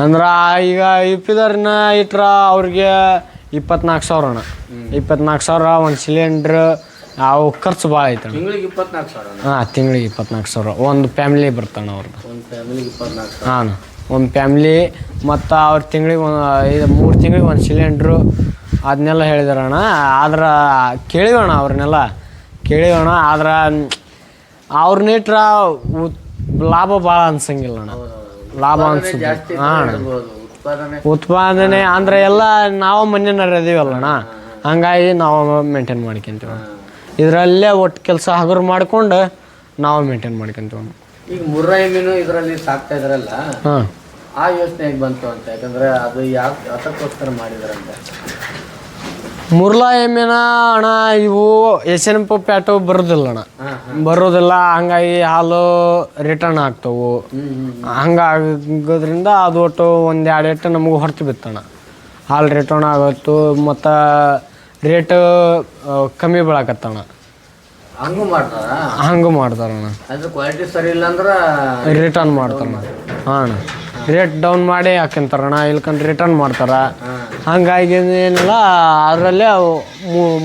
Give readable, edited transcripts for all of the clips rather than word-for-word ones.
ಅಂದ್ರ ಈಗ UP-ದವ್ರನ್ನ ಇಟ್ರ ಅವ್ರಿಗೆ 24,000 ಅಣ್ಣ. 24,000 ಒಂದು ಸಿಲಿಂಡ್ರ್ ಅವು ಖರ್ಚು ಭಾಳ ಐತಣ್ಣ. ತಿಂಗಳಿಗೆ 24,000 ಒಂದು ಫ್ಯಾಮಿಲಿ ಬರ್ತಾನೆ ಅವ್ರದ್ದು. ಹಾಂ, ಒಂದು ಫ್ಯಾಮ್ಲಿ ಮತ್ತು ಅವ್ರ ತಿಂಗಳಿಗೆ ಇದು 3 ತಿಂಗಳಿಗೆ ಒಂದು ಸಿಲಿಂಡ್ರು ಅದನ್ನೆಲ್ಲ ಹೇಳಿದಾರಣ್ಣ. ಆದ್ರೆ ಕೇಳಿವಣ್ಣ ಅವ್ರನ್ನೆಲ್ಲ ಕೇಳಿವಣ್ಣ. ಆದ್ರೆ ಅವ್ರನ್ನ ಇಟ್ರ ಲಾಭ ಭಾಳ ಅನ್ಸಂಗಿಲ್ಲಣ್ಣ. ಲಾಭ ಅನ್ಸುತ್ತೆ. ಹಾಂ, ಉತ್ಪಾದನೆ ಅಂದರೆ ಎಲ್ಲ ನಾವು ಮನೆಯವ್ರು ಇದೀವಲ್ಲಣ್ಣ, ಹಂಗಾಗಿ ನಾವು ಮೇಂಟೈನ್ ಮಾಡ್ಕೊಂತೀವಿ. ಇದರಲ್ಲೇ ಒಟ್ಟು ಕೆಲಸ ಹಗುರು ಮಾಡ್ಕೊಂಡು ನಾವು ಮೇಂಟೈನ್ ಮಾಡ್ಕೊಂತೀವಿ. ಈಗ ಮುರ್ರಾ ಎಮ್ಮಿನೂ ಇದರಲ್ಲಿ ಸಾಕ್ತಾ ಇದ್ರಲ್ಲ, ಹಾಂ, ಆ ಯೋಚನೆ ಹೇಗೆ ಬಂತು ಅಂತ? ಯಾಕಂದ್ರೆ ಅದು ಯಾಕೆ ಅದಕ್ಕೋಸ್ಕರ ಮಾಡಿದ್ರಂತೆ? ಮುರ್ಲಾ ಎಮ್ಮಿನ ಅಣ್ಣ ಇವು SNP ಪ್ಯಾಟು ಬರೋದಿಲ್ಲ ಹಂಗಾಗಿ ಹಾಲು ರಿಟರ್ನ್ ಆಗ್ತವು. ಹಂಗಾಗೋದ್ರಿಂದ ಅದು ಒಟ್ಟು 1-2 ಏಟು ನಮಗೆ ಹೊರತು ಬಿತ್ತಣ್ಣ. ಹಾಲು ರಿಟರ್ನ್ ಆಗೋತ್ತು ಮತ್ತು ರೇಟ್ ಕಮ್ಮಿ ಬೀಳಕತ್ತಣ್ಣ. ಹಂಗೂ ಮಾಡ್ತಾರಣ್ಣ. ಕ್ವಾಲಿಟಿ ಸರಿ ಇಲ್ಲ ಅಂದ್ರೆ ರಿಟರ್ನ್ ಮಾಡ್ತಾರಣ್ಣ. ಹಾಂ ಅಣ್ಣ, ರೇಟ್ ಡೌನ್ ಮಾಡಿ ಹಾಕ್ಯಂತಾರಣ್ಣ, ಇಲ್ಕಂದ್ರೆ ರಿಟರ್ನ್ ಮಾಡ್ತಾರ. ಹಂಗಾಗಿ ಏನಿಲ್ಲ, ಅದರಲ್ಲೇ ಅವು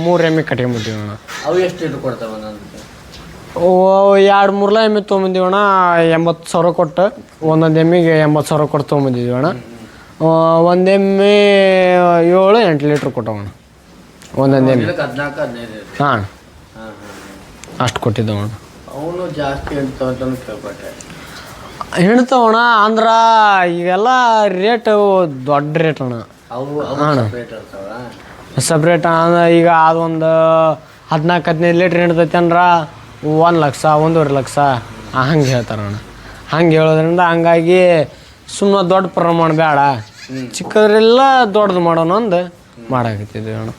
3 ಎಮ್ಮೆ ಕಟ್ಕೊಂಬಿಟ್ಟಿವಿ ಅಣ್ಣ. ಅವು ಎಷ್ಟು ಇದು ಕೊಡ್ತಾವೆ? 2 ಮುರ್ಲಾ ಎಮ್ಮೆ ತೊಗೊಂಬಂದಿವಣ್ಣ, 80,000 ಕೊಟ್ಟು. ಒಂದೊಂದು ಎಮ್ಮೆಗೆ 80,000 ಕೊಟ್ಟು ತೊಗೊಂಬಂದಿದ್ವಿ ಅಣ್ಣ. ಒಂದು ಎಮ್ಮೆ 7-8 ಲೀಟ್ರ್ ಕೊಟ್ಟವಣ್ಣ ಒಂದೊಂದು ಎಮ್ಮೆ. 14-15. ಹಾಂ, ಅಷ್ಟು ಕೊಟ್ಟಿದ್ದವಣ್ಣ. ಅವನು ಜಾಸ್ತಿ ಹೇಳ್ತಾವಂತ ಕೇಳ್ಪಟ್ಟೆ. ಹೆಣ್ತವಣ್ಣ ಅಂದ್ರೆ ಇವೆಲ್ಲ ರೇಟು ದೊಡ್ಡ ರೇಟ್ ಅಣ್ಣ. ಅಣ್ಣ ಸಪ್ರೇಟ್ ಅಂದ್ರೆ ಈಗ ಅದೊಂದು 14-15 ಲೀಟ್ರ್ ಹಿಡ್ತೈತಿ ಅಂದ್ರೆ 1 ಲಕ್ಷ 1.5 ಲಕ್ಷ ಹಂಗೆ ಹೇಳ್ತಾರಣ್ಣ. ಹಂಗೆ ಹೇಳೋದ್ರಿಂದ ಹಂಗಾಗಿ ಸುಮ್ಮನೆ ದೊಡ್ಡ ಪ್ರಮಾಣ ಬೇಡ, ಚಿಕ್ಕದ್ರೆಲ್ಲ ದೊಡ್ಡದು ಮಾಡೋಣ ಅಂದು ಮಾಡಾಕತ್ತಿದ್ವಿ ಅಣ್ಣ.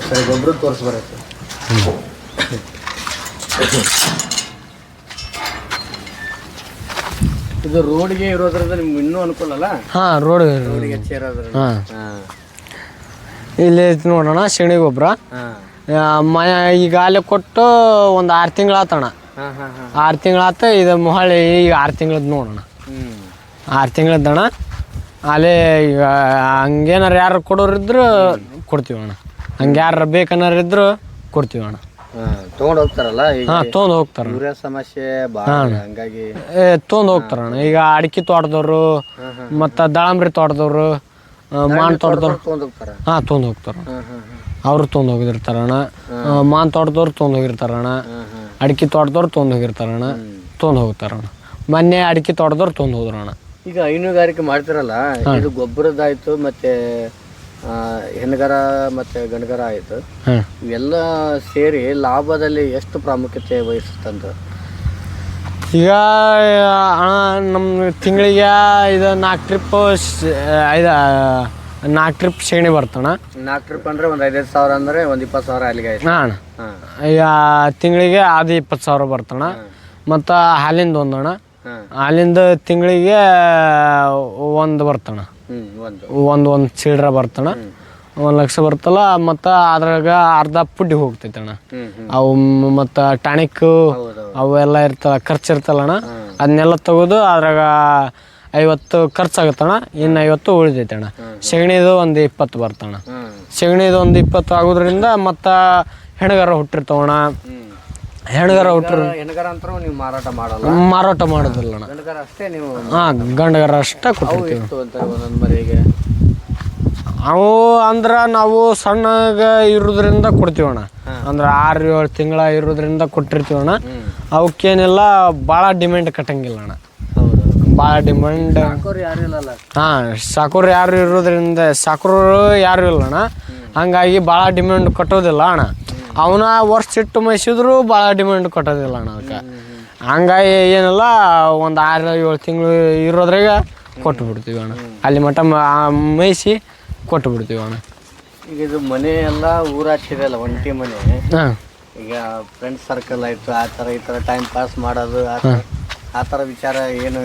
ಸರಿ, ಗೊಬ್ಬರ ತೋರಿಸ್ಬರತ್ತೆ. ಇದು ರೋಡ್ಗೆ ಇರೋದ್ರಿಂದ ನಿಮ್ಗೆ ಇನ್ನೂ ಅನುಕೂಲ ಅಲ್ಲ? ಹಾಂ, ರೋಡಿಗೆ ಸೇರೋದ್ರಿಂದ. ಹಾಂ, ಇಲ್ಲಿ ನೋಡೋಣ ಸೆಗಣಿ ಗೊಬ್ಬರ. ಈಗ ಅಲ್ಲೇ ಕೊಟ್ಟು ಒಂದು 6 ತಿಂಗಳಾತಣ್ಣ. 6 ತಿಂಗಳಾತ. ಇದು ಮೊಹಳಿ ಈಗ 6 ತಿಂಗಳದ್ದು ನೋಡೋಣ. 6 ತಿಂಗಳದ್ದಣ್ಣ. ಅಲ್ಲೇ ಈಗ ಹಂಗೇನಾರು ಯಾರು ಕೊಡೋರಿದ್ರು ಕೊಡ್ತೀವಣ್ಣ, ಹಂಗೆ ಯಾರು ಬೇಕನ್ನಾರು ಇದ್ರು ಕೊಡ್ತೀವಣ್ಣ. ತೊಗೊಂಡು ಹೋಗ್ತಾರಲ್ಲ? ಹಾಂ, ತೊಗೊಂಡು ಹೋಗ್ತಾರ. ಸಮಸ್ಯೆ ಹಂಗಾಗಿ ತೊಗೊಂಡು ಹೋಗ್ತಾರಣ್ಣ. ಈಗ ಅಡಿಕೆ ತೋಟದವ್ರು ಮತ್ತು ದಾಳಂಬ್ರಿ ತೋಟದವ್ರು, ಮಾನ್ ತೋಟದವ್ರು ಹಾಂ ತೊಗೊಂಡು ಹೋಗ್ತಾರ. ಅವರು ತೊಗೊಂಡು ಹೋಗಿರ್ತಾರಣ್ಣ. ಮಾನ್ ತೋಟದವ್ರು ತೊಗೊಂಡು ಹೋಗಿರ್ತಾರಣ್ಣ. ಅಡಿಕೆ ತೋಟದವ್ರು ತೊಗೊಂಡು ಹೋಗಿರ್ತಾರಣ್ಣ, ತೊಗೊಂಡು ಹೋಗ್ತಾರಣ್ಣ. ಮೊನ್ನೆ ಅಡಿಕೆ ತೋಟದವ್ರು ತೊಗೊಂಡು ಹೋದ್ರಣ್ಣ. ಈಗ ಹೈನುಗಾರಿಕೆ ಮಾಡ್ತಿರಲ್ಲ, ಇದು ಗೊಬ್ಬರದಾಯ್ತು ಮತ್ತೆ ಹೆಣ್ಗರ ಮತ್ತೆ ಗಂಡಗರ ಆಯ್ತು, ಇವೆಲ್ಲ ಸೇರಿ ಲಾಭದಲ್ಲಿ ಎಷ್ಟು ಪ್ರಾಮುಖ್ಯತೆ ವಹಿಸುತ್ತಂತ? ಈಗ ನಮ್ಮ ತಿಂಗಳಿಗೆ ಇದು 4 ಟ್ರಿಪ್ 4 ಟ್ರಿಪ್ ಸೆಗಣಿ ಬರ್ತಣ್ಣ. 4 ಟ್ರಿಪ್ ಅಂದ್ರೆ ಒಂದು 5,000 ಸಾವಿರ ಅಂದ್ರೆ ಒಂದು 20,000 ಅಲ್ಲಿಗೆ ಆಯ್ತು. ಹಾಂ, ಈಗ ತಿಂಗಳಿಗೆ ಅದು 20,000 ಬರ್ತಣ್ಣ. ಮತ್ತು ಹಾಲಿಂದ ಒಂದಣ್ಣ, ಹಾಲಿಂದ ತಿಂಗಳಿಗೆ 1 ಬರ್ತಣ್ಣ. ಒಂದು ಚಿಲ್ಡ್ರ ಬರ್ತಣ್ಣ, 1 ಲಕ್ಷ ಬರ್ತಲ್ಲ. ಮತ್ತು ಅದ್ರಾಗ ಅರ್ಧ ಪುಡ್ಡಿಗೆ ಹೋಗ್ತೈತಣ್ಣ. ಅವು ಮತ್ತು ಟಾನಿಕ್ ಅವೆಲ್ಲ ಇರ್ತಲ್ಲ, ಖರ್ಚು ಇರ್ತಲ್ಲಣ್ಣ, ಅದನ್ನೆಲ್ಲ ತೆಗೆದು ಅದ್ರಾಗ 50 ಖರ್ಚಾಗುತ್ತಣ್ಣ, ಇನ್ನು 50 ಉಳಿದೈತಣ್ಣ. ಸೆಗಣಿದು ಒಂದು 20 ಬರ್ತಣ್ಣ. ಸೆಗಣಿದು ಒಂದು 20 ಆಗೋದ್ರಿಂದ ಮತ್ತು ಹೆಣ್ಗಾರ ಹುಟ್ಟಿರ್ತಾವಣ್ಣ. ಹೆಣ್ಗಾರ ಹುಟ್ಟಿರು ನೀವು ಮಾರಾಟ ಮಾಡಲ್ಲ? ಮಾರಾಟ ಮಾಡೋದಿಲ್ಲಣ್ಣ. ಅಷ್ಟೇ ನೀವು? ಹಾಂ, ಗಂಡಗಾರ ಅಷ್ಟೇ ಕೊಟ್ಟಿರ್ತೀವಿ. ಒಂದೊಂದು ಮರಿಗೆ ಅವು ಅಂದ್ರೆ ನಾವು ಸಣ್ಣಗ ಇರೋದ್ರಿಂದ ಕೊಡ್ತೀವಣ್ಣ. ಅಂದ್ರೆ 6-7 ತಿಂಗಳ ಇರೋದ್ರಿಂದ ಕೊಟ್ಟಿರ್ತೀವಣ್ಣ. ಅವಕ್ಕೇನೆಲ್ಲ ಭಾಳ ಡಿಮ್ಯಾಂಡ್ ಕಟ್ಟಂಗಿಲ್ಲ ಅಣ್ಣ. ಭಾಳ ಡಿಮ್ಯಾಂಡ್. ಹಾಂ, ಸಾಕೋರು ಯಾರು ಇರೋದ್ರಿಂದ ಸಾಕೋರು ಯಾರು ಇಲ್ಲಣ್ಣ. ಹಂಗಾಗಿ ಭಾಳ ಡಿಮ್ಯಾಂಡ್ ಕಟ್ಟೋದಿಲ್ಲ ಅಣ್ಣ. ಅವನ ವರ್ಷ ಇಟ್ಟು ಮೇಯಿಸಿದ್ರು ಭಾಳ ಡಿಮ್ಯಾಂಡ್ ಕಟ್ಟೋದಿಲ್ಲ ಅಣ್ಣ ಅದಕ್ಕೆ. ಹಂಗಾಗಿ ಏನಿಲ್ಲ, ಒಂದು 6-7 ತಿಂಗಳು ಇರೋದ್ರಾಗ ಕೊಟ್ಟು ಬಿಡ್ತೀವಿ ಅಣ್ಣ. ಅಲ್ಲಿ ಮಟ್ಟ ಮೇಯಿಸಿ ಕೊಟ್ಟು ಬಿಡ್ತೀವಿ ಅಣ್ಣ. ಈಗ ಇದು ಮನೆ ಎಲ್ಲ ಊರಾಚಿರಲ್ಲ, ಒಂಟಿ ಮನೆ. ಹಾಂ, ಈಗ ಫ್ರೆಂಡ್ಸ್ ಸರ್ಕಲ್ ಆಯಿತು, ಆ ಥರ ಈ ಥರ ಟೈಮ್ ಪಾಸ್ ಮಾಡೋದು ಆ ಥರ ವಿಚಾರ ಏನು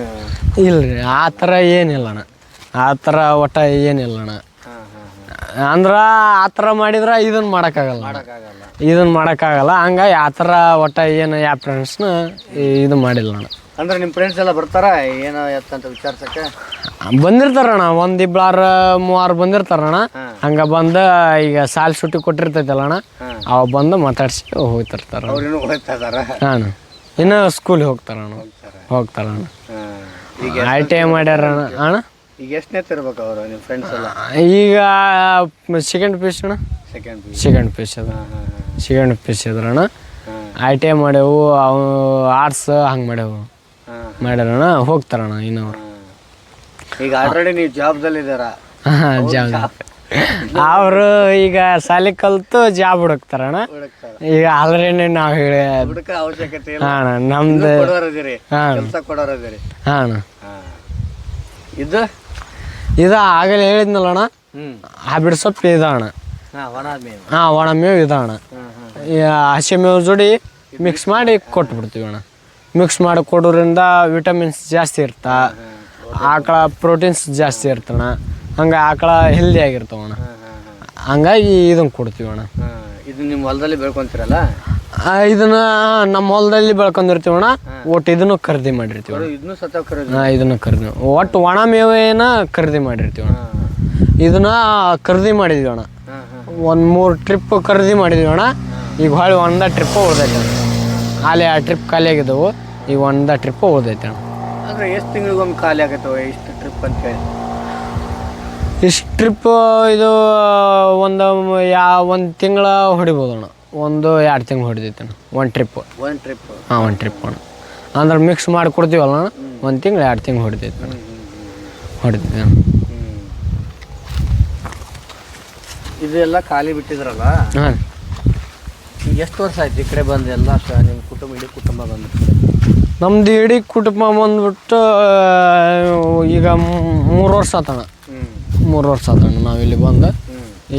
ಇಲ್ರಿ? ಆ ಥರ ಏನಿಲ್ಲ ಅಣ್ಣ. ಆ ಥರ ಒಟ್ಟು ಏನಿಲ್ಲ ಅಣ್ಣ. ಅಂದ್ರೆ ಆ ಥರ ಮಾಡಿದ್ರೆ ಇದನ್ನು ಮಾಡೋಕ್ಕಾಗಲ್ಲ, ಇದನ್ನು ಮಾಡೋಕ್ಕಾಗಲ್ಲ. ಹಂಗಾಗಿ ಆ ಥರ ಒಟ್ಟು ಏನು ಯಾವ ಫ್ರೆಂಡ್ಸ್ನ ಇದು ಮಾಡಿಲ್ಲ ಅಣ್ಣ. ಅಂದ್ರೆ ನಿಮ್ಮ ಫ್ರೆಂಡ್ಸ್ ಎಲ್ಲ ಬರ್ತಾರ ಏನೋ ಎತ್ತಂತ ವಿಚಾರಿಸಕ್ಕೆ? ಬಂದಿರ್ತಾರಣ್ಣ, ಒಂದ್ ಇಬ್ಬಾರ ಮೂವಾರು ಬಂದಿರ್ತಾರಣ್ಣ. ಹಂಗ ಬಂದ ಈಗ ಸಾಲ್ ಸುಟ್ಟಿ ಕೊಟ್ಟಿರ್ತೈತಲ್ಲಣ್ಣ, ಅವ ಬಂದು ಮಾತಾಡ್ಸಿ ಹೋಗ್ತಿರ್ತಾರ. ಅವ್ರೇನು ಹೋಗ್ತಾ ಇದಾರ? ಹಾಂ, ಇನ್ನು ಸ್ಕೂಲ್ ಹೋಗ್ತಾರಣ್ಣ. ಈಗ ITI ಮಾಡ್ಯಾರಣ್ಣ. ಅಣ್ಣ ಈಗ ಎಷ್ಟನೇ ಇರ್ಬೇಕು ಅವರು ನಿಮ್ಮ ಫ್ರೆಂಡ್ಸ್ ಎಲ್ಲ? ಈಗ ಸೆಕೆಂಡ್ ಪಿ ಯು ಸಿ ಅಣ್ಣ. ಸೆಕೆಂಡ್ ಪಿ ಯು ಸಿ ಅದ್ರಣ್ಣ. ITI ಮಾಡ್ಯಾವು, ಅವು ಆರ್ಟ್ಸ್ ಹಂಗೆ ಮಾಡ್ಯಾರಣ್ಣ. ಹೋಗ್ತಾರಣ್ಣ ಇನ್ನು. ಈಗ ಆಲ್ರೆಡಿ ನೀವು ಜಾಬ್ದಲ್ಲಿ ಇದ್ದಾರ? ಜಾಬ್ ಅವರು ಈಗ ಶಾಲೆ ಕಲ್ತು ಜಾಬ್ ಹುಡುಕ್ತಾರಣ್ಣ. ಈಗ ಆಲ್ರೆಡಿ ನಾವು ಹೇಳಿ ಅವಶ್ಯಕತೆ ಹಾಂ ನಮ್ದು ಕೆಲಸ ಕೊಡೋರದಿರಿ. ಹಾಂ ಇದು ಆಗಲೇ ಹೇಳಿದ್ನಲ್ಲಣ್ಣ, ಹ್ಯಾಬಿಟ್ ಸೊಪ್ಪು ಇದಣ್ಣ. ಹಾಂ, ಒಣ ಮೇವು ಇದಣ್ಣ. ಹಸಿ ಮೇವು ಜೋಡಿ ಮಿಕ್ಸ್ ಮಾಡಿ ಕೊಟ್ಬಿಡ್ತೀವಿ ಅಣ್ಣ. ಮಿಕ್ಸ್ ಮಾಡಿ ಕೊಡೋದ್ರಿಂದ ವಿಟಮಿನ್ಸ್ ಜಾಸ್ತಿ ಇರ್ತಾ, ಆಕಳ ಪ್ರೋಟೀನ್ಸ್ ಜಾಸ್ತಿ ಇರ್ತಣ್ಣ. ಹಂಗೆ ಆಕಳ ಹೆಲ್ದಿ ಆಗಿರ್ತಾವಣ್ಣ. ಹಂಗಾಗಿ ಇದನ್ನು ಕೊಡ್ತೀವಿ ಅಣ್ಣ. ಇದು ನಿಮ್ಮ ಹೊಲದಲ್ಲಿ ಬೆಳ್ಕೊಂತೀರಲ್ಲ? ಇದನ್ನ ನಮ್ಮ ಹೊಲದಲ್ಲಿ ಬೆಳ್ಕೊಂಡಿರ್ತೀವಣ್ಣ. ಒಟ್ಟು ಇದನ್ನು ಖರೀದಿ ಮಾಡಿರ್ತೀವಿ. ಇದನ್ನು ಖರೀದಿ ಒಟ್ಟು ಒಣ ಮೇವೇನ ಖರೀದಿ ಮಾಡಿರ್ತೀವಿ ಅಣ್ಣ. ಇದನ್ನ ಖರೀದಿ ಮಾಡಿದ್ವಿ ಅಣ್ಣ. ಒಂದು 3 ಟ್ರಿಪ್ ಖರೀದಿ ಮಾಡಿದ್ವಿ ಅಣ್ಣ. ಈಗ ಹೊಳ್ಳಿ ಒಂದ ಟ್ರಿಪ್ ಉಳ್ದೈತೆ ಅಣ್ಣ. ಅಲ್ಲಿ ಆ ಟ್ರಿಪ್ ಖಾಲಿ ಆಗಿದ್ದವು, ಈಗ ಒಂದ ಟ್ರಿಪ್ ಉಳ್ದೈತೆ ಅಣ್ಣ. ಅಂದರೆ ಎಷ್ಟು ತಿಂಗಳಿಗೊಮ್ಮೆ ಖಾಲಿ ಆಗತ್ತವೆ ಇಷ್ಟು ಟ್ರಿಪ್ ಅಂತ ಹೇಳಿ? ಇಷ್ಟು ಟ್ರಿಪ್ ಇದು ಒಂದು ತಿಂಗಳ ಹೊಡಿಬೋದು ಅಣ್ಣ. 1-2 ತಿಂಗಳು ಹೊಡಿತೈತೆ ಅಣ್ಣ ಒಂದು ಟ್ರಿಪ್. ಹಾಂ, ಒಂದು ಟ್ರಿಪ್ ಅಣ್ಣ. ಅಂದ್ರೆ ಮಿಕ್ಸ್ ಮಾಡಿ ಕೊಡ್ತೀವಲ್ಲ ಅಣ್ಣ, 1 ತಿಂಗಳು 2 ತಿಂಗಳು ಹೊಡಿತೈತೆ ಅಣ್ಣ. ಹೊಡಿತೈತೆ ಅಣ್ಣ. ಇದೆಲ್ಲ ಖಾಲಿ ಬಿಟ್ಟಿದ್ರಲ್ಲ? ಹಾಂ. ಈಗ ಎಷ್ಟು ವರ್ಷ ಆಯ್ತು ಈ ಕಡೆ ಬಂದು ಎಲ್ಲ ನಿಮ್ಮ ಇಡೀ ಕುಟುಂಬ ಬಂದು? ನಮ್ದು ಇಡೀ ಕುಟುಂಬ ಬಂದ್ಬಿಟ್ಟು ಈಗ 3 ವರ್ಷ ಆತಣ್ಣ. 3 ವರ್ಷ ಆತಣ್ಣ ನಾವಿಲ್ಲಿ ಬಂದು.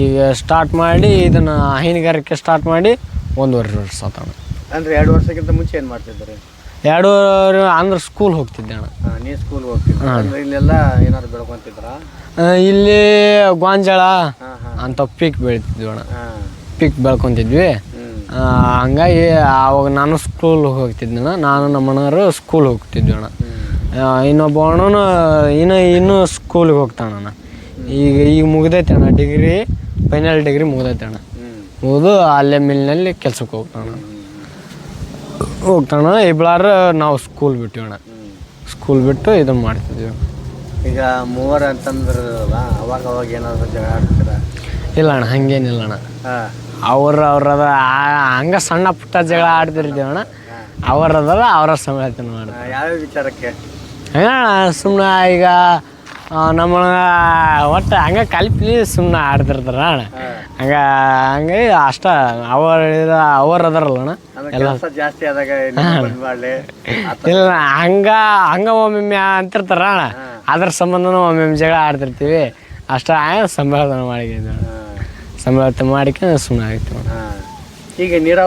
ಈಗ ಸ್ಟಾರ್ಟ್ ಮಾಡಿ ಇದನ್ನು ಹೈನುಗಾರಿಕೆ ಸ್ಟಾರ್ಟ್ ಮಾಡಿ 1.5 ವರ್ಷ ಆತಣ್ಣ. ಅಂದರೆ 2 ವರ್ಷಕ್ಕಿಂತ ಮುಂಚೆ ಏನು ಮಾಡ್ತಿದ್ದಾರೆ? 2 ಅಂದ್ರೆ ಸ್ಕೂಲ್ ಹೋಗ್ತಿದ್ದೆ ಅಣ್ಣ. ನೀವು ಸ್ಕೂಲ್ ಹೋಗ್ತಿದ್ದೆ? ಅಂದರೆ ಇಲ್ಲೆಲ್ಲ ಏನಾದ್ರು ಬೆಳ್ಕೊಂತಿದ್ರಾ? ಇಲ್ಲಿ ಗೋಂಜಾಳ ಅಂತ ಪೀಕ್ ಬೆಳಿತಿದ್ವಿ ಅಣ್ಣ. ಪೀಕ್ ಬೆಳ್ಕೊತಿದ್ವಿ. ಹಂಗಾಗಿ ಅವಾಗ ನಾನು ಸ್ಕೂಲ್ ಹೋಗ್ತಿದ್ದೆ. ನಾನು ನಮ್ಮ ಅಣ್ಣವರು ಸ್ಕೂಲ್ ಹೋಗ್ತಿದ್ವಿ ಅಣ್ಣ. ಇನ್ನೊಬ್ಬ ಅಣ್ಣನು ಇನ್ನೂ ಸ್ಕೂಲಿಗೆ ಹೋಗ್ತಾನಣ್ಣ. ಈಗ ಮುಗ್ದೈತೆ ಅಣ್ಣ ಡಿಗ್ರಿ, ಫೈನಲ್ ಡಿಗ್ರಿ ಮುಗ್ದೈತೆ ಅಣ್ಣ. ಮುಗಿದು ಅಲ್ಲೇ ಮಿಲ್ನಲ್ಲಿ ಕೆಲ್ಸಕ್ಕೆ ಹೋಗ್ತಾನ. ಇಬ್ಬರು ನಾವು ಸ್ಕೂಲ್ ಬಿಟ್ಟಿವಿ ಅಣ್ಣ. ಸ್ಕೂಲ್ ಬಿಟ್ಟು ಇದನ್ನು ಮಾಡ್ತಿದ್ವಿ. ಈಗ 3 ಅಂತಂದ್ರಲ್ಲ, ಅವಾಗ ಏನಾದ್ರು ಜಗಳ ಆಡ್ತೀರ? ಇಲ್ಲ ಅಣ್ಣ, ಹಂಗೇನಿಲ್ಲ ಅಣ್ಣ. ಅವ್ರದ ಹಂಗೆ ಸಣ್ಣ ಪುಟ್ಟ ಜಗಳ ಆಡ್ತಿರ್ತೀವಿ ಅಣ್ಣ. ಅವರದಲ್ಲ ಅವರ ಸಮಾಲೋಚನೆ ಮಾಡ್ತಾರೆ. ಯಾವ ವಿಚಾರಕ್ಕೆ? ಸುಮ್ಮನೆ ಈಗ ನಮ್ಮ ಒಟ್ಟು ಹಂಗೆ ಕಲ್ಪಿ ಸುಮ್ಮನೆ ಆಡ್ತಿರ್ತಾರ ಅಣ್ಣ. ಹಂಗೆ ಅಷ್ಟ ಅವರದಾರಲ್ಲ ಅಣ್ಣ ಎಲ್ಲ ಜಾಸ್ತಿ ಆದಾಗ ಇಲ್ಲ ಹಂಗ ಒಮ್ಮೆ ಅಂತಿರ್ತಾರ ಅಣ್ಣ. ಅದ್ರ ಸಂಬಂಧನೂ ಒಮ್ಮೆ ಜಗಳ ಆಡ್ತಿರ್ತೀವಿ ಅಷ್ಟ. ಸಂಭಾಷಣೆ ಮಾಡಿದ್ವಿ, ಸಂಭಾಷಣೆ ಮಾಡಿಕೊಂಡು ಸುಮ್ಮನೆ ಆಗ್ತೀವಿ. ಈಗ ನೀರಾವರಿ